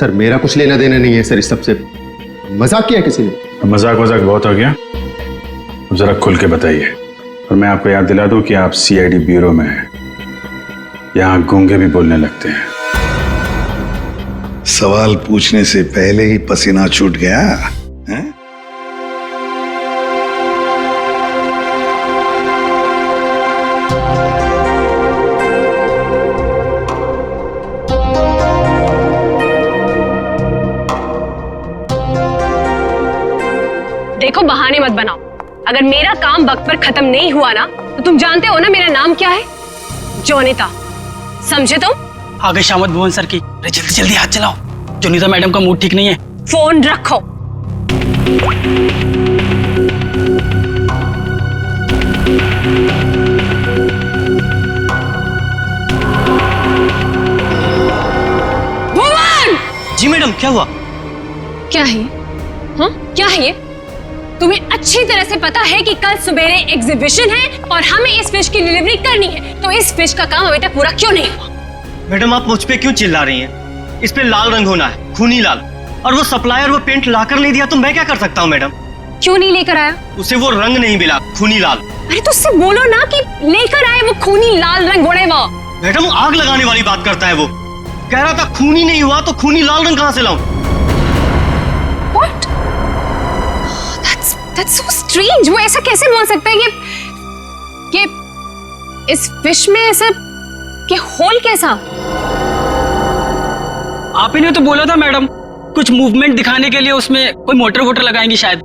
Sir मेरा कुछ लेना देना नहीं है सर इस सबसे। मजाक किया किसी ने? मजाक वजाक बहुत हो गया, अब जरा खुल के बताइए। और मैं आपको याद दिला दूं कि आप सीआईडी ब्यूरो में हैं, यहाँ गूंगे भी बोलने लगते हैं। सवाल पूछने से पहले ही पसीना छूट गया है? देखो बहाने मत बनाओ। अगर मेरा काम वक्त पर खत्म नहीं हुआ ना तो तुम जानते हो ना मेरा नाम क्या है? जोनिता, समझे तुम? आ गए शामत भुवन सर की। अरे जल्दी जल्दी हाथ चलाओ, जोनिता मैडम का मूड ठीक नहीं है। फोन रखो। भुवन! जी मैडम, क्या हुआ? क्या है? हाँ क्या है ये? तुम्हें अच्छी तरह से पता है कि कल सवेरे एग्जीबिशन है और हमें इस फिश की डिलीवरी करनी है, तो इस फिश का काम अभी तक पूरा क्यों नहीं हुआ? मैडम आप मुझ पे क्यों चिल्ला रही हैं? इस पे लाल रंग होना है, खूनी लाल। और वो सप्लायर वो पेंट लाकर नहीं दिया तो मैं क्या कर सकता हूँ मैडम? क्यों नहीं लेकर आया? उसे वो रंग नहीं मिला, खूनी लाल। अरे तो उससे बोलो ना कि लेकर आए वो खूनी लाल रंग। बोले वो मैडम आग लगाने वाली बात करता है वो। कह रहा था खूनी नहीं हुआ तो खूनी लाल रंग कहाँ से लाऊं? What? That's so strange. वो ऐसा कैसे बोल सकता है कि इस फिश में ऐसा कि होल कैसा? आप ही ने तो बोला था मैडम, कुछ मूवमेंट दिखाने के लिए उसमें कोई मोटर वोटर लगाएंगी शायद।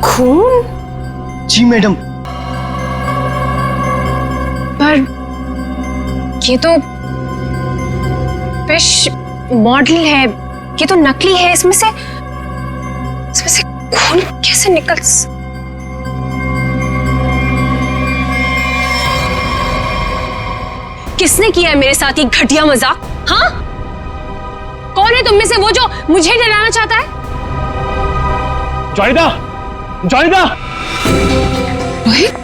खून? जी मैडम। पर ये तो फिश मॉडल है, ये तो नकली है। इसमें से खून कैसे निकल? किसने किया है मेरे साथ ये घटिया मजाक? हाँ, कौन है तुम में से वो जो मुझे डराना चाहता है? जोनिता! जोनिता! रोहित,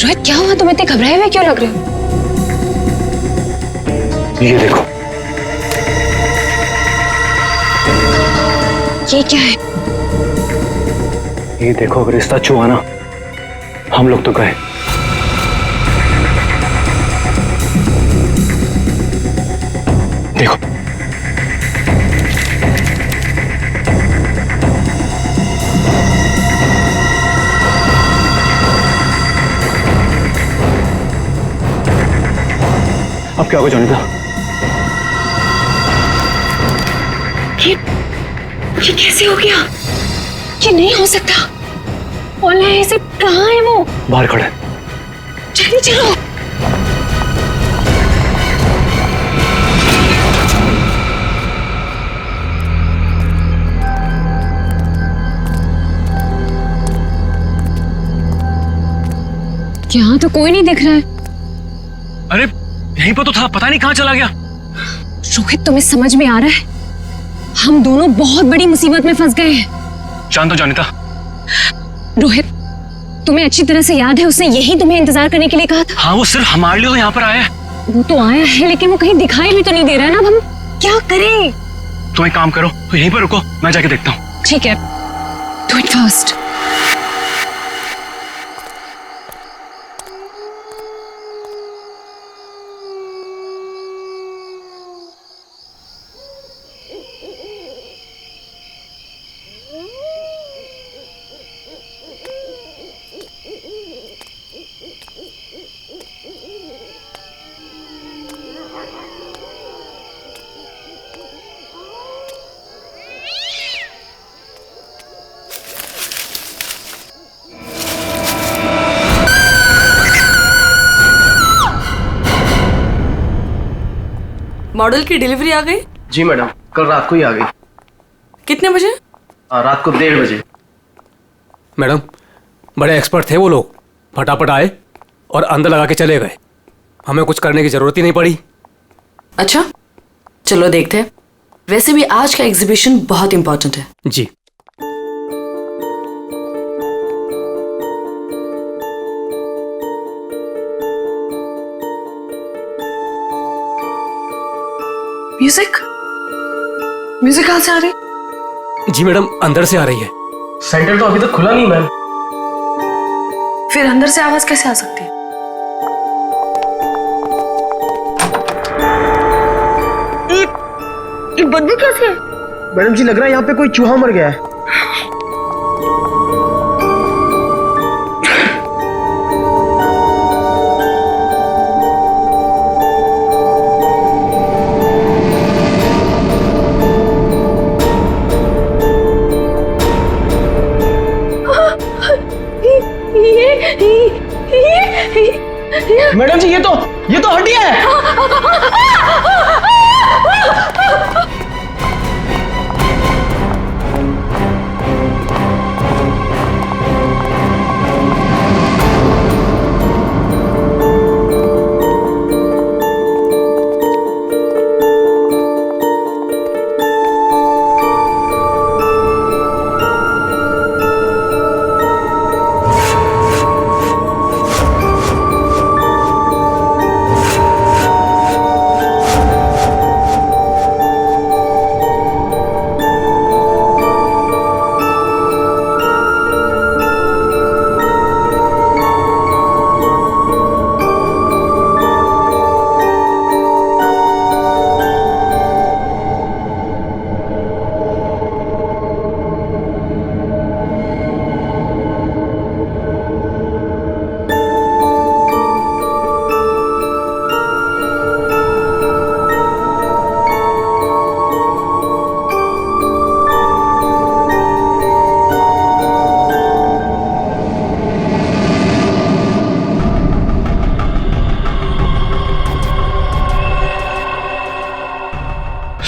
रोहित क्या हुआ? तुम इतने घबराए हुए क्यों लग रहे हो? ये देखो। ये क्या है? ये देखो, अगर रिश्ता छुआ ना हम लोग तो गए। देखो अब क्या होगा जोनिता? ये कैसे हो गया? ये नहीं हो सकता। ओला ऐसे कहाँ है वो? बाहर खड़ा है। जल्दी चलो। यहाँ तो कोई नहीं दिख रहा है। अरे यहीं पर तो था, पता नहीं कहाँ चला गया। रोहित तुम्हें समझ में आ रहा है? हम दोनों बहुत बड़ी मुसीबत में फंस गए हैं। शांत हो जोनिता। रोहित, तुम्हें अच्छी तरह से याद है उसने यही तुम्हें इंतजार करने के लिए कहा था? हाँ, वो सिर्फ हमारे लिए तो यहाँ पर आया है। वो तो आया है लेकिन वो कहीं दिखाई भी तो नहीं दे रहा है ना। अब हम क्या करें? तुम एक काम करो, तो यहीं पर रुको, मैं जाके देखता हूँ। ठीक है, डू इट फर्स्ट। मॉडल की डिलीवरी आ गई? जी मैडम, कल रात को ही आ गई। कितने बजे? रात को 1:30 बजे। मैडम, बड़े एक्सपर्ट थे वो लोग, फटाफट आए और अंदर लगा के चले गए। हमें कुछ करने की जरूरत ही नहीं पड़ी। अच्छा, चलो देखते हैं। वैसे भी आज का एग्जीबिशन बहुत इंपॉर्टेंट है। जी। म्यूजिक म्यूजिक कहाँ से आ रही? जी मैडम, अंदर से आ रही है। सेंटर तो अभी तक खुला नहीं मैम। फिर अंदर से आवाज कैसे आ सकती है? ये बदबू कैसे? मैडम जी, लग रहा है यहाँ पे कोई चूहा मर गया है। मैडम जी, ये तो हड्डियां है।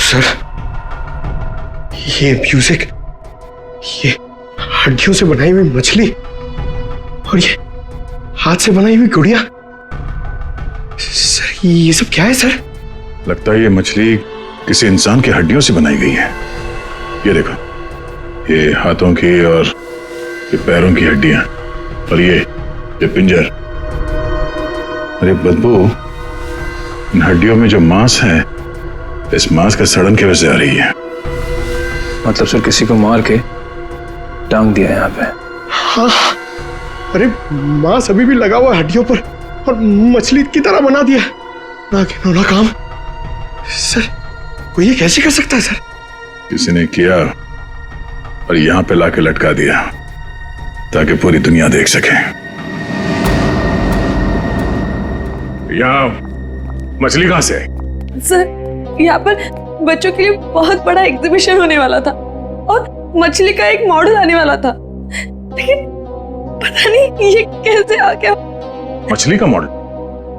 सर, ये म्यूजिक, ये हड्डियों से बनाई हुई मछली और ये हाथ से बनाई हुई गुड़िया, सर ये सब क्या है सर? लगता है ये मछली किसी इंसान की हड्डियों से बनाई गई है। ये देखो, ये हाथों की और ये पैरों की हड्डियां और ये पिंजर। अरे बदबू, इन हड्डियों में जो मांस है, इस मांस का सड़न की वजह से आ रही है। मतलब सर किसी को मार के टांग दिया यहाँ पे। हाँ, अरे मांस अभी भी लगा हुआ है हड्डियों पर और मछली की तरह बना दिया। ना घिनौना काम सर, कोई ये कैसे कर सकता है सर? किसी ने किया और यहां पे लाके लटका दिया ताकि पूरी दुनिया देख सके। यहां मछली कहां से आई? सर, यहाँ पर बच्चों के लिए बहुत बड़ा एग्जीबिशन होने वाला था और मछली का एक मॉडल आने वाला था, लेकिन पता नहीं ये कैसे आ गया। मछली का मॉडल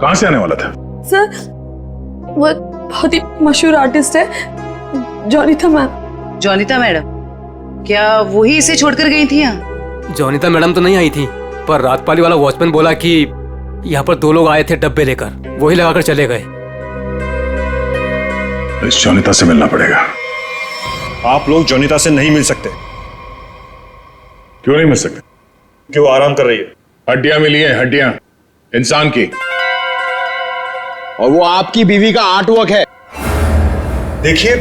कहां से आने वाला था? सर, वो बहुत ही मशहूर आर्टिस्ट है, जोनिता मैम। जोनिता मैडम, क्या वही इसे छोड़कर गई थी यहाँ? जोनिता मैडम तो नहीं आई थी, पर रातपाली वाला वॉचमैन बोला कि यहाँ पर 2 लोग आए थे डब्बे लेकर, वही लगाकर चले गए। इस जोनिता से मिलना पड़ेगा। आप लोग जोनिता से नहीं मिल सकते। क्यों नहीं मिल सकते? क्यों? आराम कर रही है। हड्डियां मिली हैं, हड्डियां इंसान की, और वो आपकी बीवी का आर्टवर्क है। देखिए,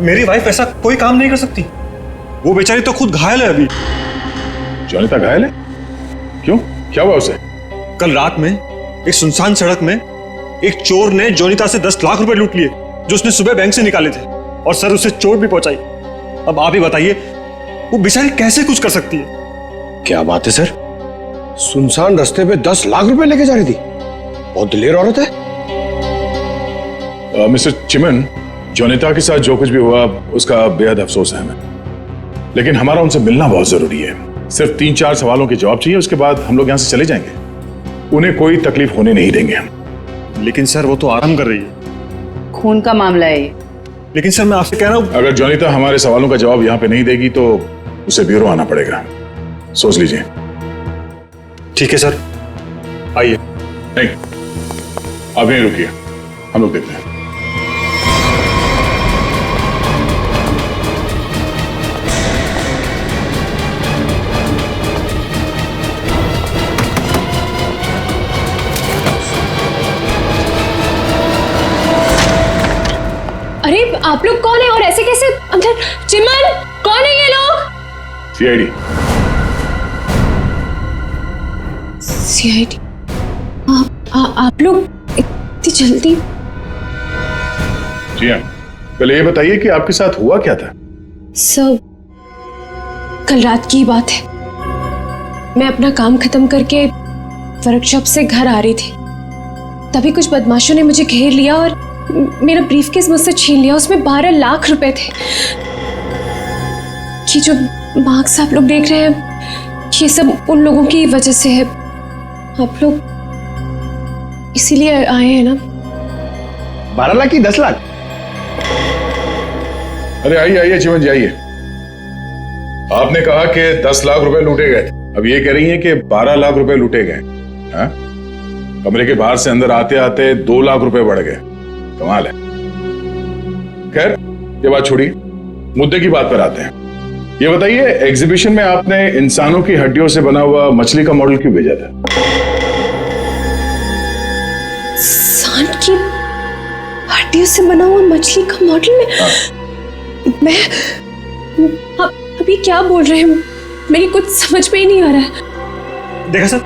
मेरी वाइफ ऐसा कोई काम नहीं कर सकती। वो बेचारी तो खुद घायल है अभी। जोनिता घायल है? क्यों, क्या हुआ उसे? कल रात में एक सुनसान सड़क में एक चोर ने जोनिता से 10 लाख रुपए लूट लिए जो उसने सुबह बैंक से निकाले थे, और सर उसे चोट भी पहुंचाई। अब आप ही बताइए, वो बेचारी कैसे कुछ कर सकती है? क्या बात है सर, सुनसान रास्ते पे 10 लाख रुपए लेके जा रही थी। बहुत दिलेर औरत है। मिस्टर चिमन, जोनिता के साथ जो कुछ भी हुआ उसका बेहद अफसोस है हमें, लेकिन हमारा उनसे मिलना बहुत जरूरी है। सिर्फ 3-4 सवालों के जवाब चाहिए, उसके बाद हम लोग यहाँ से चले जाएंगे। उन्हें कोई तकलीफ होने नहीं देंगे हम। लेकिन सर, वो तो आराम कर रही है। खून का मामला है ये। लेकिन सर, मैं आपसे कह रहा हूँ, अगर जोनिता हमारे सवालों का जवाब यहाँ पे नहीं देगी तो उसे ब्यूरो आना पड़ेगा। सोच लीजिए। ठीक है सर, आइए। नहीं, आप यहीं रुकिए, हम लोग देखते हैं। अरे आप लोग कौन है और ऐसे कैसे अंदर? चिमन, कौन है ये लोग? सीआईडी। सीआईडी? आप लोग इतनी जल्दी? जी हाँ, पहले ये बताइए कि आपके साथ हुआ क्या था? सब कल रात की बात है। मैं अपना काम खत्म करके वर्कशॉप से घर आ रही थी, तभी कुछ बदमाशों ने मुझे घेर लिया और मेरा ब्रीफकेस मुझसे छीन लिया। उसमें 12 लाख रुपए थे। ये जो मार्क्स आप लोग देख रहे हैं, ये सब उन लोगों की वजह से है। आप लोग इसीलिए आए हैं ना? 12 लाख की 10 लाख? अरे आइए आइए चिमन जी आइए। आपने कहा कि 10 लाख रुपए लूटे गए, अब ये कह रही हैं कि 12 लाख रुपए लूटे गए। हाँ? कमरे के बाहर से अंदर आते आते 2 लाख रुपए बढ़ गए। कमाल है। खैर ये बात छोड़िए, मुद्दे की बात पर आते हैं। ये बताइए, एग्जीबिशन में आपने इंसानों की हड्डियों से बना हुआ मछली का मॉडल क्यों भेजा था? इंसान की हड्डियों से बना हुआ मछली का मॉडल में? मैं अब ये क्या बोल रहे हैं? मेरी कुछ समझ में ही नहीं आ रहा है। देखा सर,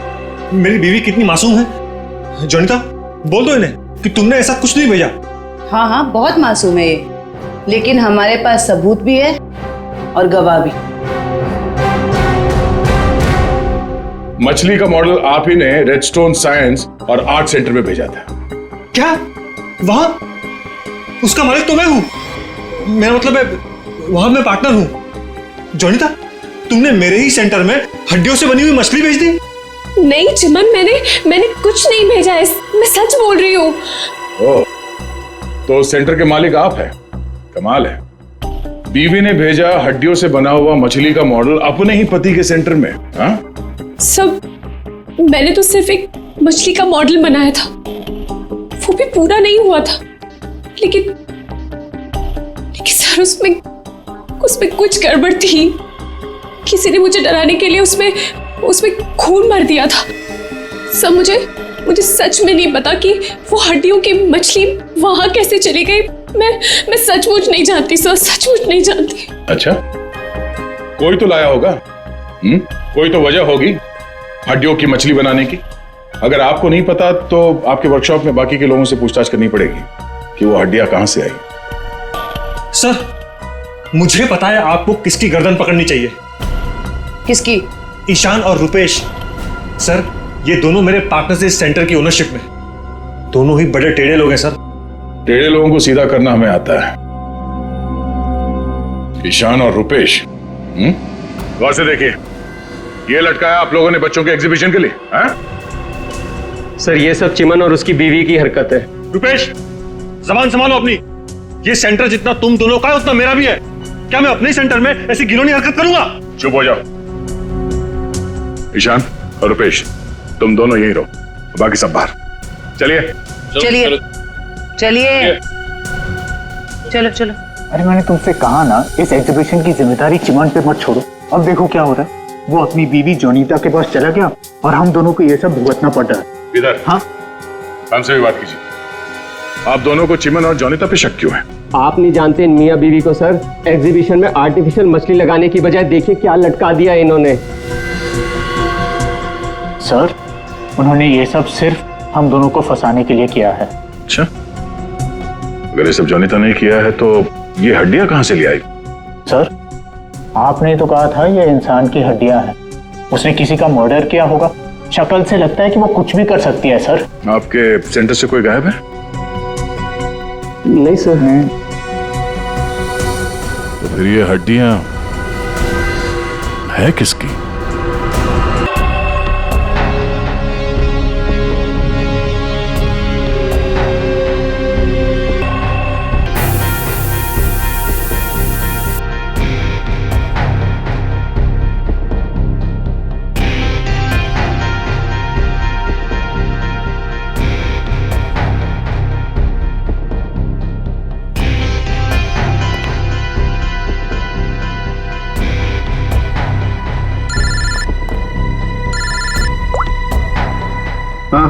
मेरी बीवी कितनी मासूम है। जोनिता, बोल दो इन्हें कि तुमने ऐसा कुछ नहीं भेजा। हाँ हाँ, बहुत मासूम है ये, लेकिन हमारे पास सबूत भी है और गवाह भी। मछली का मॉडल आप ही ने रेडस्टोन साइंस और आर्ट सेंटर में भेजा था। क्या? वहां उसका मालिक तो मैं हूं। मेरा मतलब है, वहां मैं पार्टनर हूं। जोनिता, तुमने मेरे ही सेंटर में हड्डियों से बनी हुई मछली भेज दी? नहीं चिमन, मैंने कुछ नहीं भेजा है। मैं सच बोल रही हूँ। ओह, तो सेंटर के मालिक आप हैं। कमाल है। बीवी ने भेजा हड्डियों से बना हुआ मछली का मॉडल अपने ही पति के सेंटर में। हाँ? सब मैंने तो सिर्फ एक मछली का मॉडल बनाया था, वो भी पूरा नहीं हुआ था। लेकिन सर उसमें कुछ गड़बड़ थी। किसी ने मुझे डराने के लिए उसमें खून भर दिया था। सब मुझे सच में नहीं पता कि वो हड्डियों की मछली वहां कैसे चली गई। मैं सचमुच नहीं जानती सर, सचमुच नहीं जानती। अच्छा, कोई तो लाया होगा। कोई तो वजह होगी हड्डियों की मछली बनाने की। अगर आपको नहीं पता तो आपके वर्कशॉप में बाकी के लोगों से पूछताछ करनी पड़ेगी कि वो हड्डियां कहां से आई। सर, मुझे पता है आपको किसकी गर्दन पकड़नी चाहिए। किसकी? ईशान और रुपेश। सर, ये दोनों मेरे पार्टनर्स इस सेंटर की ओनरशिप में। दोनों ही बड़े टेढ़े लोग हैं सर। टेढ़े लोगों को सीधा करना हमें आता है। ईशान और रुपेश, गौर से देखिए, ये लटकाया आप लोगों ने बच्चों के एग्जीबिशन के लिए। हाँ? सर, ये सब चिमन और उसकी बीवी की हरकत है। रुपेश, जबान संभालो अपनी। ये सेंटर जितना तुम दोनों का है उतना मेरा भी है। क्या मैं अपने सेंटर में ऐसी घिनौनी हरकत करूंगा? चुप हो जाओ। ईशान और रुपेश, तुम दोनों यहीं रहो, बाकी सब बाहर। चलिए चलिए चलिए, चलो चलो। अरे मैंने तुमसे कहा ना, इस एग्जीबिशन की जिम्मेदारी चिमन पे मत छोड़ो। अब देखो क्या हो रहा है। वो अपनी बीवी जोनीता के पास चला गया और हम दोनों को ये सब भुगतना पड़ रहा है। इधर। हाँ, हमसे भी बात कीजिए। आप दोनों को चिमन और जोनीता पे शक क्यों है? आप नहीं जानते इन मियां बीवी को सर। एग्जीबिशन में आर्टिफिशियल मछली लगाने की बजाय देखिए क्या लटका दिया इन्होंने। सर, उन्होंने ये सब सिर्फ हम दोनों को फंसाने के लिए किया है। अच्छा, अगर ये सब जोनीता ने किया है तो ये हड्डियां कहां से ले आई? सर, आपने तो कहा था ये इंसान की हड्डियां हैं। उसने किसी का मर्डर किया होगा। शक्ल से लगता है कि वो कुछ भी कर सकती है। सर, आपके सेंटर से कोई गायब है? नहीं सर। तो फिर ये हड्डियां है किसकी?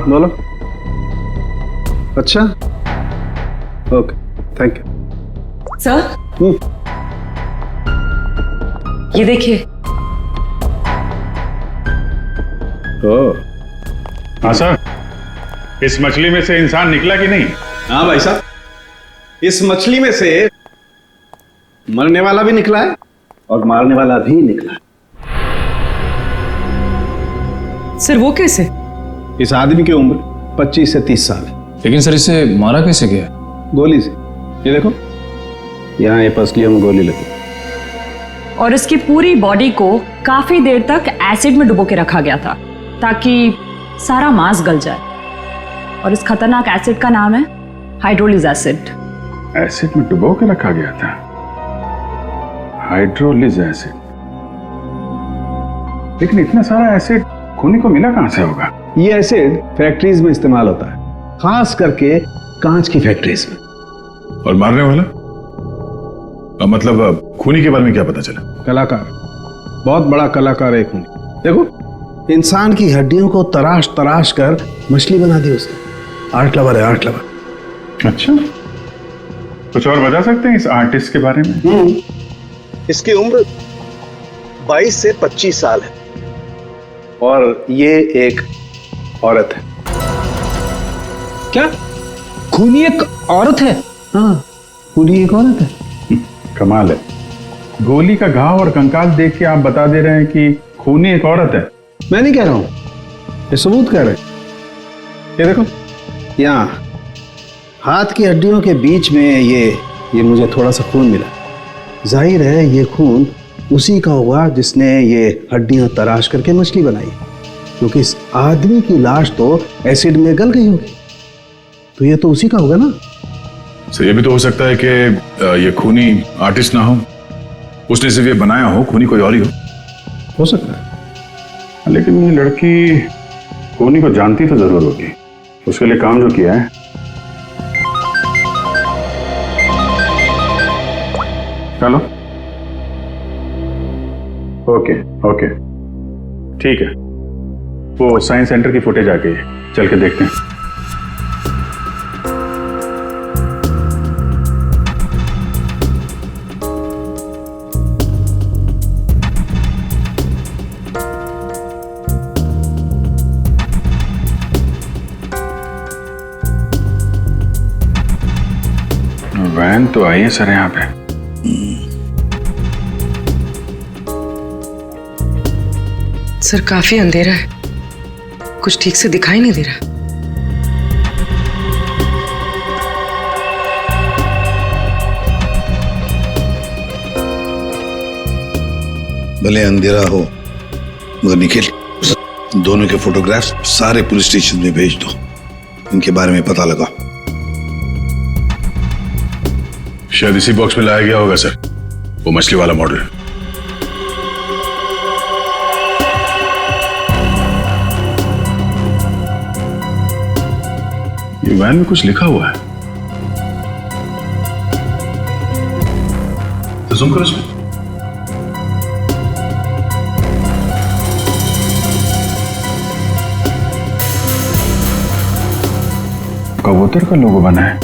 बोलो। अच्छा, ओके, थैंक यू। सर, ये देखिए। हाँ सर, इस मछली में से इंसान निकला कि नहीं? हाँ भाई साहब, इस मछली में से मरने वाला भी निकला है और मारने वाला भी निकला है। सर वो कैसे? इस आदमी की उम्र 25 से 30 साल है। लेकिन सर इसे मारा कैसे गया? गोली से। ये देखो, यहाँ ये पसलियों में गोली लगी। और इसकी पूरी बॉडी को काफी देर तक एसिड में डुबो के रखा गया था ताकि सारा मांस गल जाए। और इस खतरनाक एसिड का नाम है हाइड्रोलिज एसिड। एसिड में डुबो के रखा गया था? हाइड्रोलिज एसिड। लेकिन इतना सारा एसिड खूनी को मिला कहां से होगा? ये एसिड फैक्ट्रीज में इस्तेमाल होता है, खास करके कांच की फैक्ट्रीज में। और मारने वाला? मतलब खूनी के बारे में क्या पता चला? कलाकार, बहुत बड़ा कलाकार है खूनी। देखो, इंसान की हड्डियों को तराश तराश कर मछली बना दी उसने। आर्ट लवर है, आर्ट लवर। अच्छा, कुछ और बता सकते हैं इस आर्टिस्ट के बारे में? इसकी उम्र 22 से 25 साल है और ये एक औरत है। क्या खूनी एक औरत है? हाँ, खूनी एक औरत है। कमाल है, गोली का घाव और कंकाल देख के आप बता दे रहे हैं कि खूनी एक औरत है। मैं नहीं कह रहा हूं, ये सबूत कह रहे हैं। ये देखो, यहाँ हाथ की हड्डियों के बीच में ये मुझे थोड़ा सा खून मिला। जाहिर है ये खून उसी का होगा जिसने ये हड्डियां तराश करके मछली बनाई, क्योंकि इस आदमी की लाश तो एसिड में गल गई होगी, तो ये तो उसी का होगा ना। तो ये भी तो हो सकता है कि ये खूनी आर्टिस्ट ना हो, उसने सिर्फ ये बनाया हो, खूनी कोई और ही हो सकता है। लेकिन ये लड़की खूनी को जानती तो जरूर होगी, उसके लिए काम जो किया है। चलो, ओके ओके, ठीक है, वो साइंस सेंटर की फुटेज आ गई है, चल के देखते हैं। वैन तो आई है सर यहाँ पे। सर काफी अंधेरा है, कुछ ठीक से दिखाई नहीं दे रहा। भले अंधेरा हो मगर निखिल, दोनों के फोटोग्राफ्स सारे पुलिस स्टेशन में भेज दो, इनके बारे में पता लगा। शायद इसी बॉक्स में लाया गया होगा सर, वो मछली वाला मॉडल। ये वैन में कुछ लिखा हुआ है, तो जूम करो इसमें। कबूतर का लोगो बना है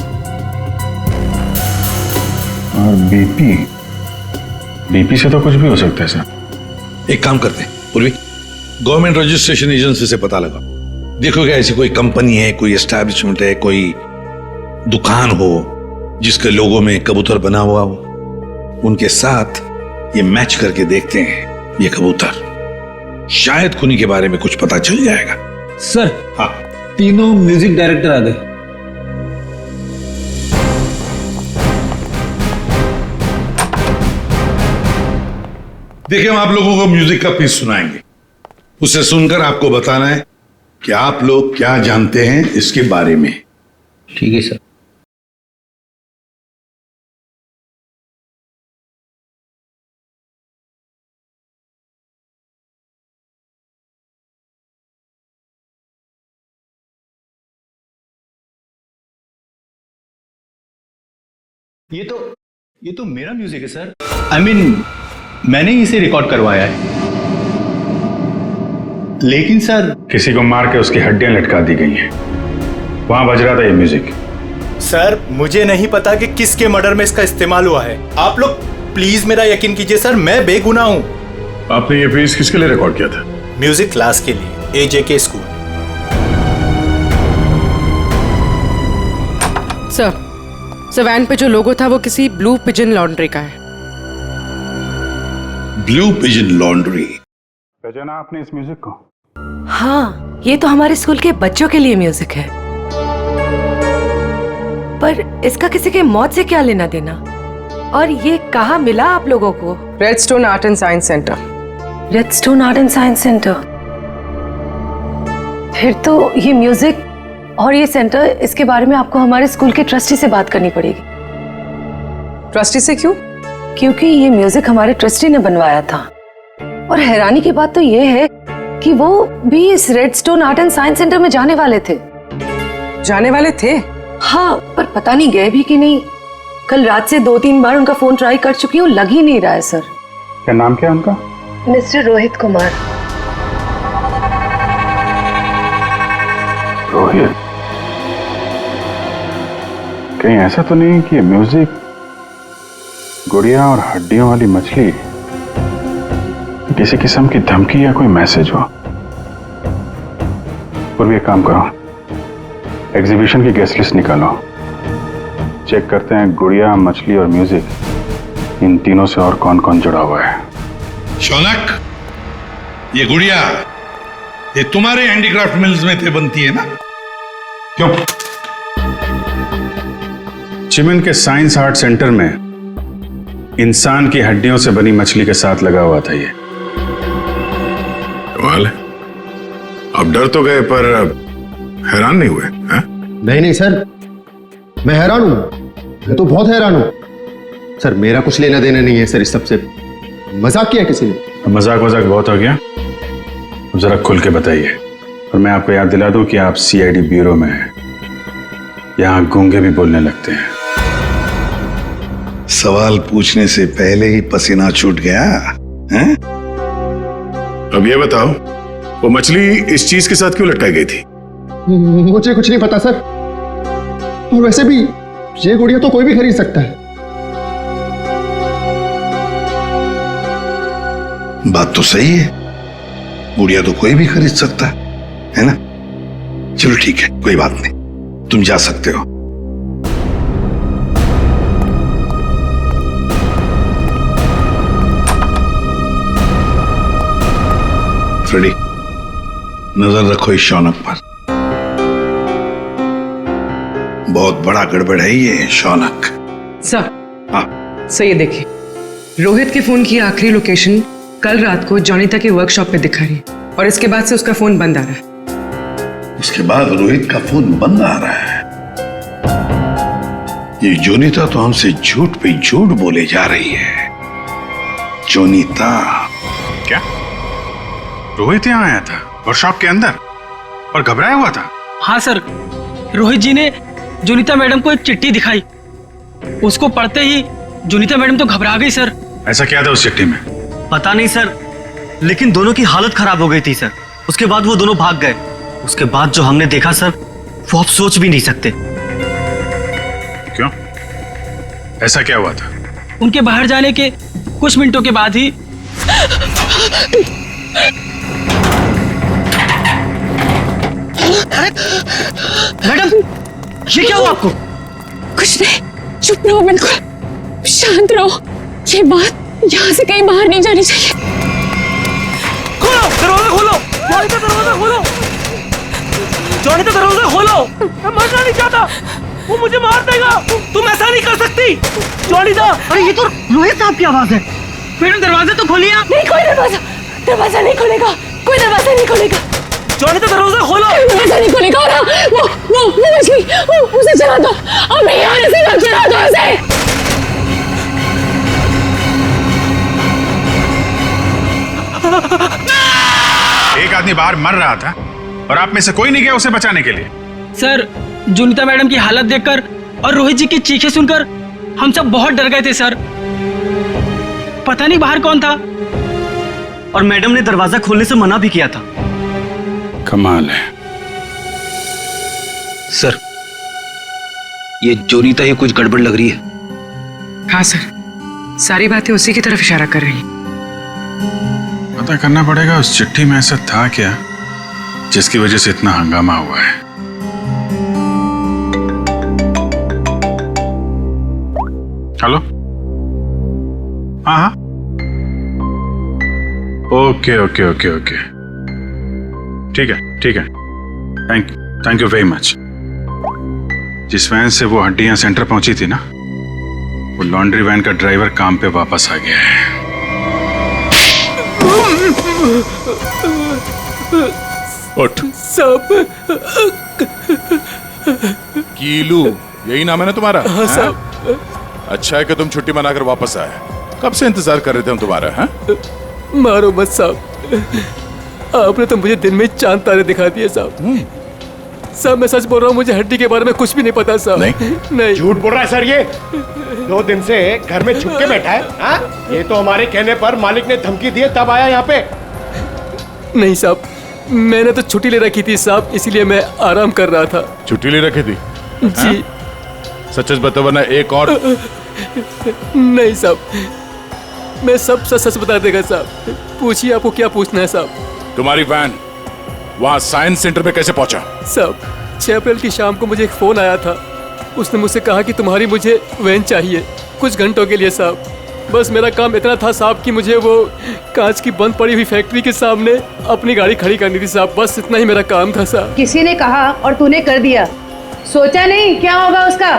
और बीपी से तो कुछ भी हो सकता है सर। एक काम करते हैं पूर्वी, गवर्नमेंट रजिस्ट्रेशन एजेंसी से पता लगा, देखो क्या ऐसी कोई कंपनी है, कोई एस्टैब्लिशमेंट है, कोई दुकान हो जिसके लोगो में कबूतर बना हुआ हो, उनके साथ ये मैच करके देखते हैं ये कबूतर, शायद खूनी के बारे में कुछ पता चल जाएगा। सर हाँ, तीनों म्यूजिक डायरेक्टर आ गए। देखिए, हम आप लोगों को म्यूजिक का पीस सुनाएंगे, उसे सुनकर आपको बताना है कि आप लोग क्या जानते हैं इसके बारे में। ठीक है सर। ये तो मेरा म्यूजिक है सर। I mean, मैंने इसे रिकॉर्ड करवाया है। लेकिन सर, किसी को मार के उसकी हड्डियां लटका दी गई हैं। वहां बज रहा था ये म्यूजिक। सर मुझे नहीं पता कि किसके मर्डर में इसका इस्तेमाल हुआ है। आप लोग प्लीज मेरा यकीन कीजिए सर, मैं बेगुनाह हूँ। आपने ये पीस किसके लिए रिकॉर्ड किया था? म्यूजिक क्लास के लिए, AJK स्कूल। सर वैन पे जो लोगो था वो किसी ब्लू पिजन लॉन्ड्री का है। Blue pigeon laundry. पहचाना आपने इस म्यूजिक को? हाँ, ये तो हमारे स्कूल के बच्चों के लिए म्यूजिक है, पर इसका किसी के मौत से क्या लेना देना? और ये कहाँ मिला आप लोगों को? Redstone art and science centre. Redstone art and science centre? फिर तो ये म्यूजिक और ये सेंटर, इसके बारे में आपको हमारे स्कूल के ट्रस्टी से बात करनी पड़ेगी। ट्रस्टी से क्यों? क्योंकि ये म्यूजिक हमारे ट्रस्टी ने बनवाया था, और हैरानी की बात तो ये है कि वो भी इस redstone art and science centre में जाने वाले थे। जाने वाले थे? हाँ, पर पता नहीं गए भी कि नहीं। कल रात से 2-3 बार उनका फोन ट्राई कर चुकी हूँ, लग ही नहीं रहा है सर। क्या नाम क्या है उनका? मिस्टर रोहित कुमार। रोहित? कहीं ऐसा तो नहीं कि म्यूजिक गुड़िया और हड्डियों वाली मछली किसी किस्म की धमकी या कोई मैसेज हो? और भी एक काम करो, एग्जीबिशन की गेस्ट लिस्ट निकालो, चेक करते हैं गुड़िया, मछली और म्यूजिक, इन तीनों से और कौन कौन जुड़ा हुआ है। शौनक, ये गुड़िया ये तुम्हारे हैंडीक्राफ्ट मिल्स में थे बनती है ना? क्यों? चिमन के साइंस आर्ट सेंटर में इंसान की हड्डियों से बनी मछली के साथ लगा हुआ था ये। कमाल है, अब डर तो गए पर हैरान नहीं हुए? नहीं नहीं सर, मैं हैरान हूं, मैं तो बहुत हैरान हूं सर। मेरा कुछ लेना देना नहीं है सर इस सबसे। मजाक किया किसी ने? मजाक बहुत हो गया, अब जरा खुल के बताइए। और मैं आपको याद दिला दूं कि आप CID ब्यूरो में हैं, यहां गूंगे भी बोलने लगते हैं। सवाल पूछने से पहले ही पसीना छूट गया हैं? अब ये बताओ, वो मछली इस चीज के साथ क्यों लटकाई गई थी? मुझे कुछ नहीं पता सर, और वैसे भी ये गुड़िया तो कोई भी खरीद सकता है। बात तो सही है, गुड़िया तो कोई भी खरीद सकता है ना? चलो ठीक है, कोई बात नहीं, तुम जा सकते हो। फ्रेडी, नजर रखो इस शौनक पर, बहुत बड़ा गड़बड़ है ये शौनक। सर, हाँ सर ये देखिए, रोहित के फोन की आखिरी लोकेशन कल रात को जॉनिता के वर्कशॉप पे दिखा रही है, और इसके बाद से उसका फोन बंद आ रहा है। उसके बाद रोहित का फोन बंद आ रहा है? ये जोनीता तो हमसे झूठ पे झूठ बोले जा रही है। जोनीता? क्या रोहित यहाँ आया था वर्कशॉप के अंदर और घबराया हुआ था? हाँ सर, रोहित जी ने जोनीता मैडम को एक चिट्ठी दिखाई, उसको पढ़ते ही जोनीता मैडम तो घबरा गई सर। ऐसा क्या था उस चिट्ठी में? पता नहीं सर, लेकिन दोनों की हालत खराब हो गई थी सर। उसके बाद वो दोनों भाग गए। उसके बाद जो हमने देखा सर, वो आप सोच भी नहीं सकते। क्यों? ऐसा क्या हुआ था? उनके बाहर जाने के कुछ मिनटों के बाद ही मैडम, ये क्या हुआ आपको? कुछ नहीं, चुप रहो, बिल्कुल शांत रहो। ये बात यहाँ से कहीं बाहर नहीं जानी चाहिए। खोलो दरवाजा, खोलो जॉनी, दरवाजा खोलो जॉनी, दरवाजा खोलो। मैं मरना नहीं चाहता, वो मुझे मार देगा। तुम ऐसा नहीं कर सकती जॉनी दा। अरे ये तो रोहित साहब की आवाज है। मैडम दरवाजा तो खोलिए आप। नहीं, कोई दरवाजा नहीं खुलेगा, कोई दरवाजा नहीं खुलेगा। जॉनी तो दरवाजा खोलो। दरवाजा नहीं खुलेगा। और वो मछली, उसे चला दो, और मैं यहाँ से चला दो उसे। एक आदमी बाहर मर रहा था और आप में से कोई नहीं गया उसे बचाने के लिए? सर, जोनीता मैडम की हालत देखकर और रोहित जी की चीखें सुनकर हम सब बहुत डर गए थे सर। पता नहीं बाहर कौन था, और मैडम ने दरवाजा खोलने से मना भी किया था। कमाल है। सर, ये जोनीता ही कुछ गड़बड़ लग रही है। हाँ सर, सारी बातें उसी की तरफ इशारा कर रही हैं। पता करना पड़ेगा उस चिट्ठी में ऐसा था क्या जिसकी वजह से इतना हंगामा हुआ है। हेलो, हाँ हाँ, ओके ओके ओके ओके, ठीक है ठीक है, थैंक यू वेरी मच। जिस वैन से वो हड्डियां सेंटर पहुंची थी ना, वो लॉन्ड्री वैन का ड्राइवर काम पे वापस आ गया है। उठ। सब कीलू, यही नाम है ना तुम्हारा? हाँ साहब। अच्छा है कि तुम छुट्टी मनाकर वापस आए। कब से इंतजार कर रहे थे हम तुम्हारा? हाँ? मारो मत साहब, आपने तो मुझे दिन में चांद तारे दिखा दिए साहब। साहब मैं सच बोल रहा हूँ, मुझे हड्डी के बारे में कुछ भी नहीं पता साहब। नहीं झूठ बोल रहा है सर ये। 2 दिन से घर में छुप के बैठा है। हाँ? ये तो हमारे कहने पर मालिक ने धमकी दी तब आया यहाँ पे। नहीं साहब, मैंने तो छुट्टी ले रखी थी साहब, इसलिए मैं आराम कर रहा था। छुट्टी ले रखी थी? जी। सच बता, वरना एक और। नहीं साहब, मैं सब सच बता देगा साहब। पूछिए आपको क्या पूछना है साहब। तुम्हारी वैन वहाँ साइंस सेंटर में कैसे पहुंचा? साहब 6 अप्रैल की शाम को मुझे एक फोन आया था। उसने मुझसे कहा कि तुम्हारी मुझे वैन चाहिए कुछ घंटों के लिए साहब। बस मेरा काम इतना था साहब कि मुझे वो कांच की बंद पड़ी हुई फैक्ट्री के सामने अपनी गाड़ी खड़ी करनी थी साहब। बस इतना ही मेरा काम था साहब। किसी ने कहा और तूने कर दिया, सोचा नहीं क्या होगा उसका?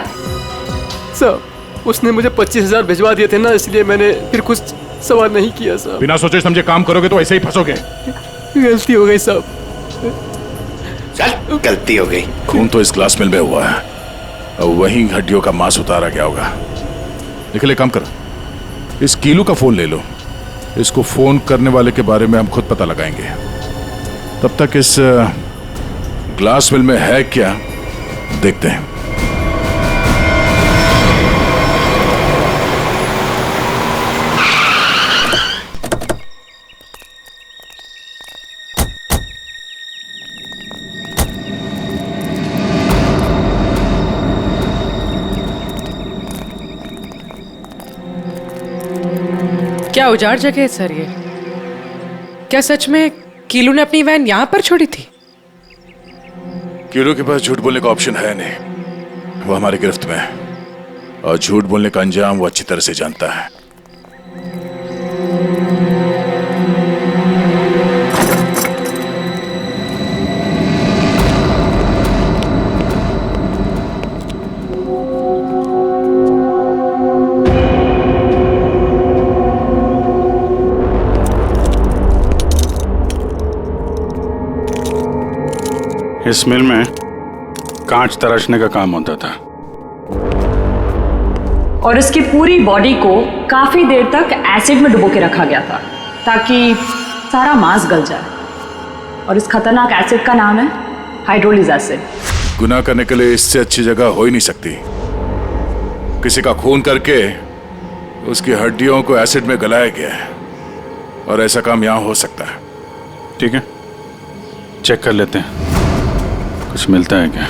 साहब उसने मुझे 25,000 भिजवा दिए थे ना, इसलिए मैंने फिर कुछ सवाल नहीं किया साहब। बिना सोचे समझे काम करोगे तो ऐसे ही फंसोगे। गलती हो गई साहब। चल, गलती हो गई। खून तो इस ग्लास मिल में हुआ है और वहीं हड्डियों का मांस उतारा गया होगा। निकले, काम करो, इस कीलू का फोन ले लो। इसको फोन करने वाले के बारे में हम खुद पता लगाएंगे। तब तक इस ग्लास मिल में है क्या देखते हैं। क्या उजाड़ जगह है सर ये? क्या सच में कीलू ने अपनी वैन यहाँ पर छोड़ी थी? कीलू के पास झूठ बोलने का ऑप्शन है नहीं। वो हमारी गिरफ्त में है और झूठ बोलने का अंजाम वो अच्छी तरह से जानता है। इस मिल में कांच तराशने का काम होता था और इसकी पूरी बॉडी को काफी देर तक एसिड में डुबो के रखा गया था ताकि सारा मांस गल जाए। और इस खतरनाक एसिड का नाम है हाइड्रोलिक एसिड। गुनाह करने के लिए इससे अच्छी जगह हो ही नहीं सकती। किसी का खून करके उसकी हड्डियों को एसिड में गलाया गया है और ऐसा काम यहां हो सकता है। ठीक है, चेक कर लेते हैं कुछ मिलता है क्या।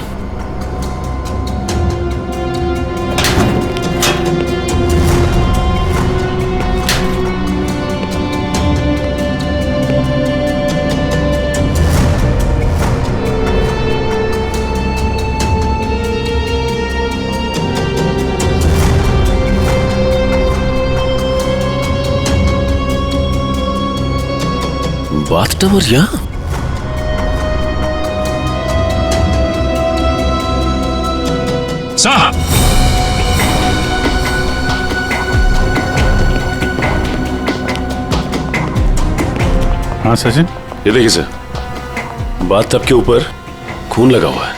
बाथटब और यहाँ साहब, हाँ सचिन, ये देखिए सर, बाथटब के ऊपर खून लगा हुआ है।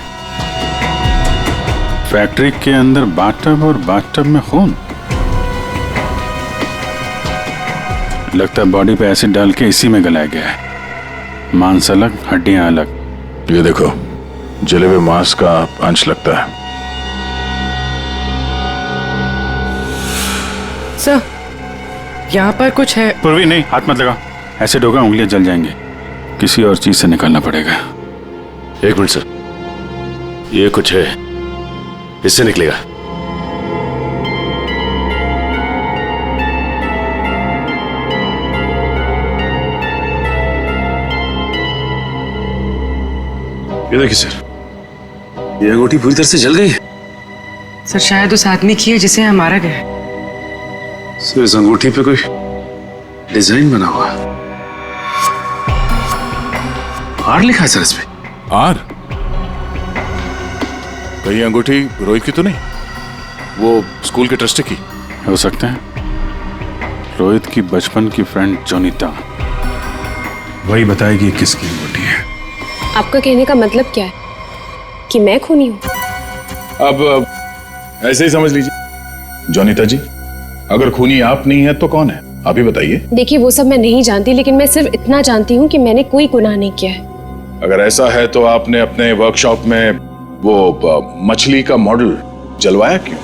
फैक्ट्री के अंदर बाथटब और बाथटब में खून। लगता है बॉडी पे एसिड डाल के इसी में गलाया गया है। मांस अलग, हड्डियां अलग। ये देखो, जले हुए मांस का अंश लगता है। सर, यहाँ पर कुछ है। पूर्वी नहीं, हाथ मत लगा, एसिड होगा, उंगलियां जल जाएंगे। किसी और चीज से निकालना पड़ेगा। एक मिनट सर, ये कुछ है, इससे निकलेगा। ये देखिए सर, ये अंगूठी पूरी तरह से जल गई है। सर शायद उस आदमी की है जिसे यहाँ मारा गया है। सर इस अंगूठी पे कोई डिजाइन बना हुआ है। आर लिखा है सर इस पे। आर? कहीं अंगूठी रोहित की तो नहीं? वो स्कूल के ट्रस्टी की हो सकता है। रोहित की बचपन की फ्रेंड जोनीता, वही बताएगी किसकी अंगूठी है। आपका कहने का मतलब क्या है? कि मैं खूनी हूँ? अब ऐसे ही समझ लीजिए। जोनीता जी, अगर खूनी आप नहीं है तो कौन है? आप ही बताइए। देखिए वो सब मैं नहीं जानती, लेकिन मैं सिर्फ इतना जानती हूँ कि मैंने कोई गुनाह नहीं किया है। अगर ऐसा है तो आपने अपने वर्कशॉप में वो मछली का मॉडल जलवाया क्यों?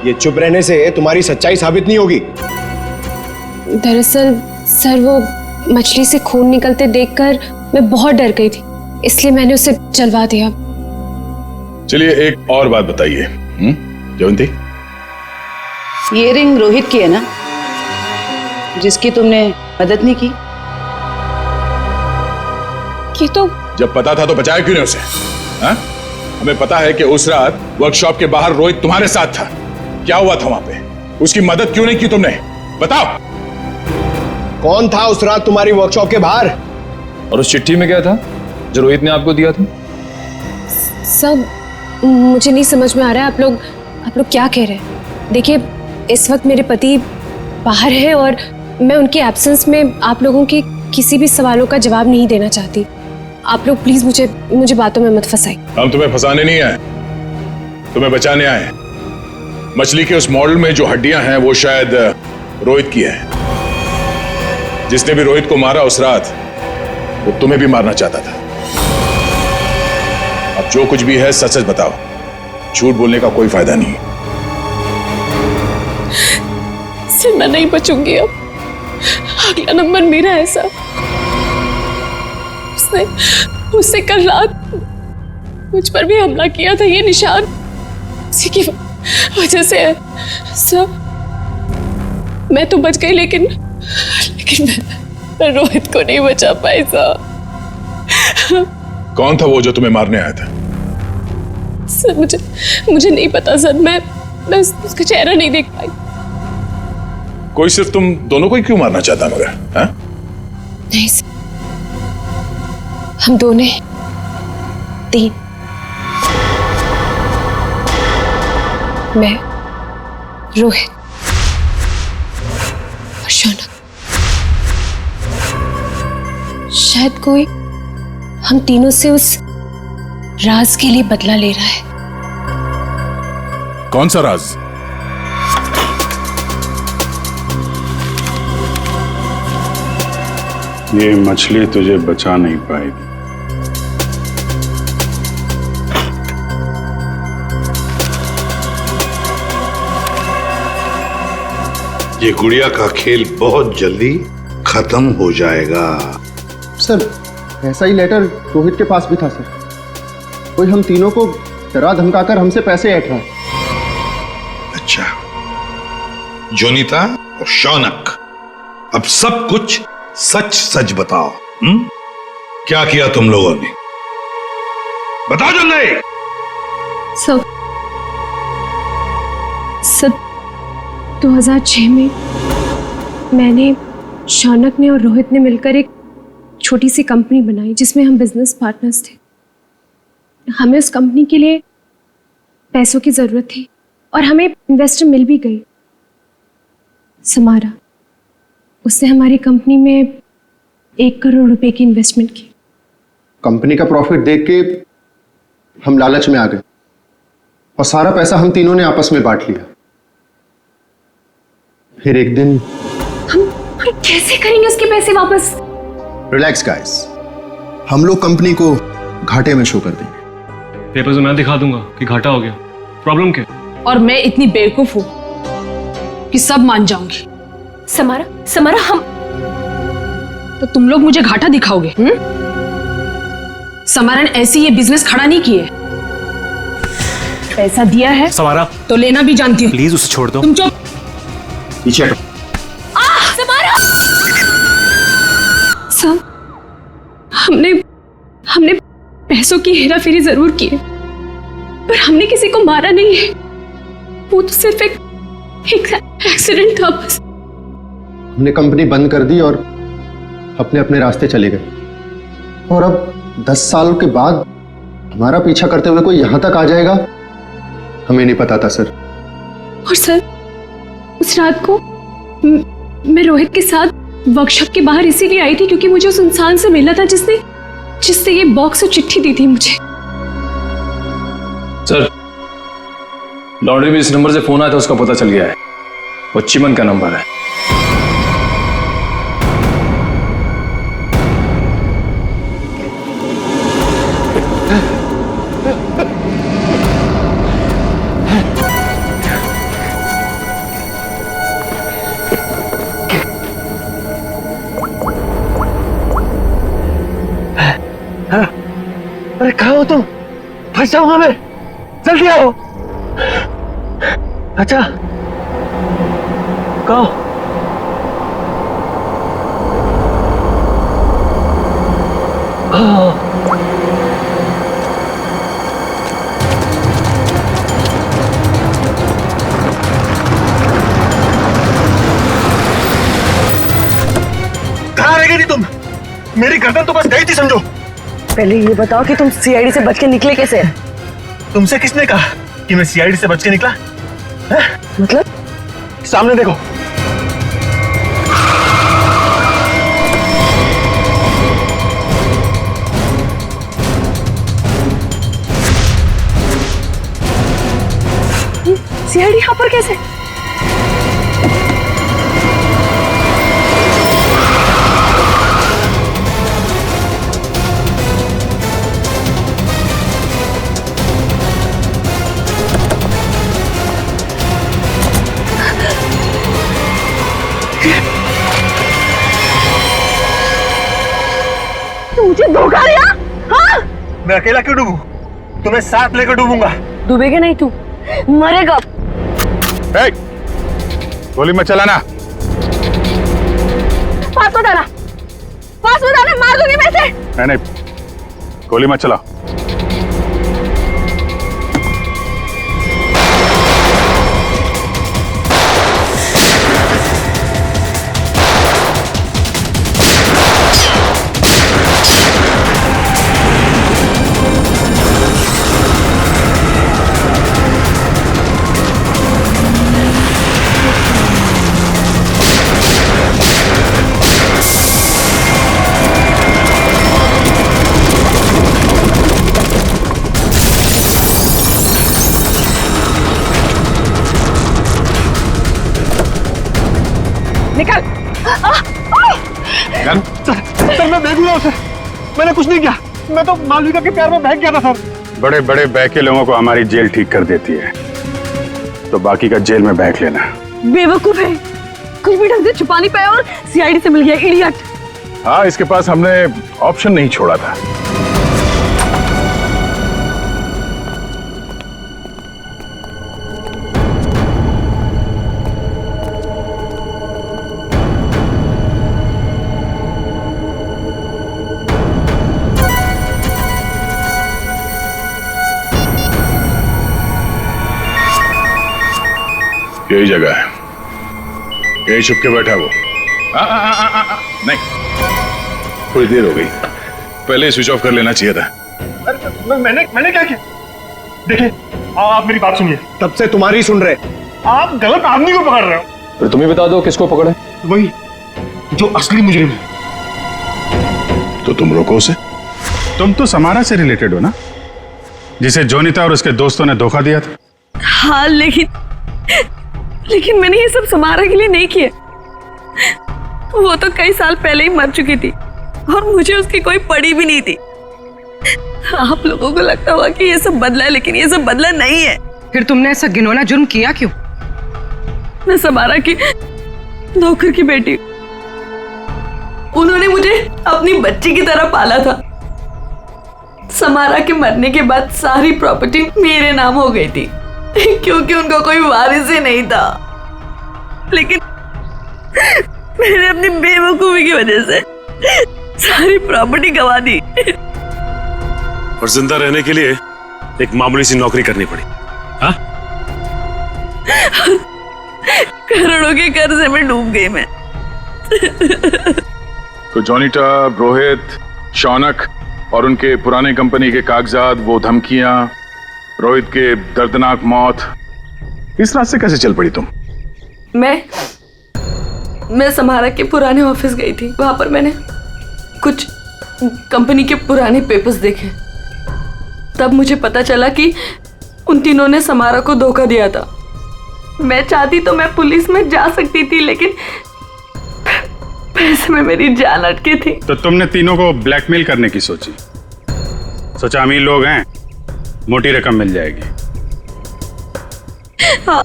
ये चुप रहने से तुम्हारी सच्चाई साबित नहीं होगी। दरअसल सर, वो मछली से खून निकलते देखकर मैं बहुत डर गई थी, इसलिए मैंने उसे जलवा दिया। चलिए एक और बात बताइए जयंती। ये रिंग रोहित की है ना, जिसकी तुमने मदद नहीं की? ये तो जब पता था तो बचाया क्यों नहीं उसे? हा? हमें पता है कि उस रात वर्कशॉप के बाहर रोहित तुम्हारे साथ था। क्या हुआ था वहां पे? उसकी मदद क्यों नहीं की तुमने? बताओ। कौन था उस रात तुम्हारी वर्कशॉप के बाहर? और उस चिट्ठी में क्या था जो रोहित ने आपको दिया था? सब मुझे नहीं समझ में आ रहा है। आप लोग क्या कह रहे हैं? देखिए इस वक्त मेरे पति बाहर है और मैं उनके एब्सेंस में आप लोगों के किसी भी सवालों का जवाब नहीं देना चाहती। आप लोग प्लीज मुझे बातों में मत फंसाइए। हम तुम्हें फंसाने नहीं आए, तुम्हें बचाने आए। मछली के उस मॉडल में जो हड्डियां हैं वो शायद रोहित की है। जिसने भी रोहित को मारा उस रात वो तुम्हें भी मारना चाहता था। अब जो कुछ भी है सच सच बताओ, झूठ बोलने का कोई फायदा नहीं। सर मैं नहीं बचूंगी अब। अगला नंबर मेरा है सर। उसने कल रात मुझ पर भी हमला किया था। ये निशान उसी की वजह से है सर। मैं तो बच गई, लेकिन मैं रोहित को नहीं बचा पाई सर। कौन था वो जो तुम्हें मारने आया था? सर मुझे नहीं पता सर। मैं उसका चेहरा नहीं देख पाई। कोई सिर्फ तुम दोनों को ही क्यों मारना चाहता मगर? हा? नहीं सर, हम दोनों 3। मैं, रोहित और शौनक। शायद कोई हम तीनों से उस राज के लिए बदला ले रहा है। कौन सा राज? ये मछली तुझे बचा नहीं पाएगी। ये गुड़िया का खेल बहुत जल्दी खत्म हो जाएगा। सर ऐसा ही लेटर रोहित के पास भी था सर। कोई हम तीनों को डरा धमकाकर हमसे पैसे ऐंठ रहा है। अच्छा, जोनीता और शौनक, अब सब कुछ सच सच बताओ। क्या किया तुम लोगों ने? बताओ जल्दी। सब 2006 में मैंने, शौनक ने और रोहित ने मिलकर एक छोटी सी कंपनी बनाई जिसमें हम बिजनेस पार्टनर्स थे। हमें उस कंपनी के लिए पैसों की जरूरत थी और हमें इन्वेस्टर मिल भी गई, समारा। उसने हमारी कंपनी में 1 करोड़ रुपए की इन्वेस्टमेंट की। कंपनी का प्रॉफिट देख के हम लालच में आ गए और सारा पैसा हम तीनों ने आपस में बांट लिया। फिर एक दिन हम कैसे करेंगे उसके पैसे वापस? रिलैक्स गाइस, हम लोग कंपनी को घाटे में शो कर देंगे। पेपर से मैं दिखा दूंगा कि घाटा हो गया। प्रॉब्लम क्या? और मैं इतनी बेवकूफ हूं कि सब मान जाऊंगी। समारा, तो तुम लोग मुझे घाटा दिखाओगे? समारण ऐसी ये बिजनेस खड़ा नहीं किए। पैसा दिया है समारा, तो लेना भी जानती हूँ। प्लीज उसे छोड़ दो। तुम चुप। पीछे हटो। समारा! सब हमने पैसों की हेराफेरी जरूर की है, पर हमने किसी को मारा नहीं है। वो तो सिर्फ एक एक्सीडेंट था बस। हमने कंपनी बंद कर दी और अपने अपने रास्ते चले गए। और अब 10 साल के बाद हमारा पीछा करते हुए कोई यहां तक आ जाएगा, हमें नहीं पता था सर। और सर, उस रात को मैं रोहित के साथ वर्कशॉप के बाहर इसीलिए आई थी क्योंकि मुझे उस इंसान से मिलना था जिससे ये बॉक्स और चिट्ठी दी थी मुझे। सर, लॉन्ड्री में इस नंबर से फोन आया था, उसका पता चल गया है। वो चिमन का नंबर है। अरे कहाँ हो तुम? फंस जाऊंगा मैं, जल्दी आओ। अच्छा कहो। कहाँ रह गई थी तुम? मेरी गर्दन तो बस गई थी समझो। पहले ये बताओ कि तुम सीआईडी से बच के निकले कैसे? तुमसे किसने कहा कि मैं सीआईडी से बच के निकला? मतलब? सामने देखो। सीआईडी यहाँ पर कैसे? मुझे धोखा दिया? हाँ? मैं अकेला क्यों डूबूं? तुम्हें साथ लेकर डूबूंगा। डूबेगा नहीं तू, मरेगा। गोली मत चलाना। पास मत आना, मार दूंगी मैं इसे। नहीं, गोली मत चला। निकल। सर मैं बेगुनाह हूं सर, मैंने कुछ नहीं किया। मैं तो मालविका के प्यार में बहक गया था सर। बड़े बड़े बहके लोगों को हमारी जेल ठीक कर देती है, तो बाकी का जेल में बहक लेना। बेवकूफ है, कुछ भी ढंग से छुपा नहीं पाया और सीआईडी से मिल गया, इडियट। हाँ, इसके पास हमने ऑप्शन नहीं छोड़ा था। यही जगह है, यही छुप के बैठा वो। नहीं, थोड़ी देर हो गई, पहले स्विच ऑफ कर लेना चाहिए था। मैंने क्या किया? देखिए, आप मेरी बात सुनिए। तब से तुम्हारी सुन रहे। आप गलत आदमी को पकड़ रहे हो। तो तुम ही बता दो किसको पकड़े? वही जो असली मुजरिम है। तो तुम रोको उसे। तुम तो समारा से रिलेटेड हो ना, जिसे जोनिता और उसके दोस्तों ने धोखा दिया था। हाँ, लेकिन मैंने ये सब समारा के लिए नहीं किए। वो तो कई साल पहले ही मर चुकी थी और मुझे उसकी कोई पड़ी भी नहीं थी। आप लोगों को लगता होगा कि ये सब बदला है, लेकिन ये सब बदला नहीं है। फिर तुमने ऐसा घिनौना जुर्म किया क्यों? मैं समारा की नौकर की बेटी, उन्होंने मुझे अपनी बच्ची की तरह पाला था। समारा के मरने के बाद सारी प्रॉपर्टी मेरे नाम हो गई थी क्योंकि उनका कोई वारिस ही नहीं था। लेकिन मैंने अपनी बेवकूफी की वजह से सारी प्रॉपर्टी गंवा दी और जिंदा रहने के लिए एक मामूली सी नौकरी करनी पड़ी। हाँ? करोड़ों के कर्जे में डूब गई मैं। तो जोनीता, रोहित, शौनक और उनके पुराने कंपनी के कागजात, वो धमकियां, रोहित के दर्दनाक मौत, इस रास्ते कैसे चल पड़ी तुम? मैं समारा के पुराने ऑफिस गई थी। वहां पर मैंने कुछ कंपनी के पुराने पेपर्स देखे। तब मुझे पता चला कि उन तीनों ने समारा को धोखा दिया था। मैं चाहती तो मैं पुलिस में जा सकती थी, लेकिन पैसे में मेरी जान अटकी थी। तो तुमने तीनों को ब्लैकमेल करने की सोची? सोचा अमीर लोग हैं, मोटी रकम मिल जाएगी। हाँ,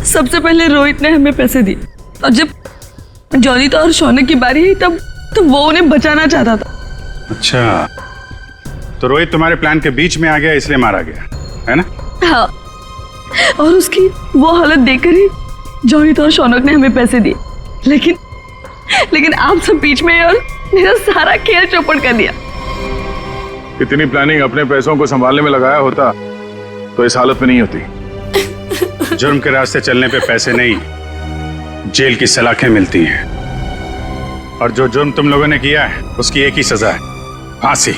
सबसे पहले रोहित ने हमें पैसे दिए और जब जोनीता और शौनक की बारी आई तब वो उन्हें बचाना चाहता था। अच्छा, तो रोहित तुम्हारे प्लान के बीच में आ गया, इसलिए मारा गया, है ना? हाँ, और उसकी वो हालत देखकर ही जोनीता और शौनक ने हमें पैसे दिए। लेकिन आप सब बीच में और मेरा सारा खेल चौपट कर दिया। इतनी प्लानिंग अपने पैसों को संभालने में लगाया होता तो इस हालत में नहीं होती। जुर्म के रास्ते चलने पे पैसे नहीं, जेल की सलाखें मिलती हैं। और जो जुर्म तुम लोगों ने किया है उसकी एक ही सजा है, फांसी।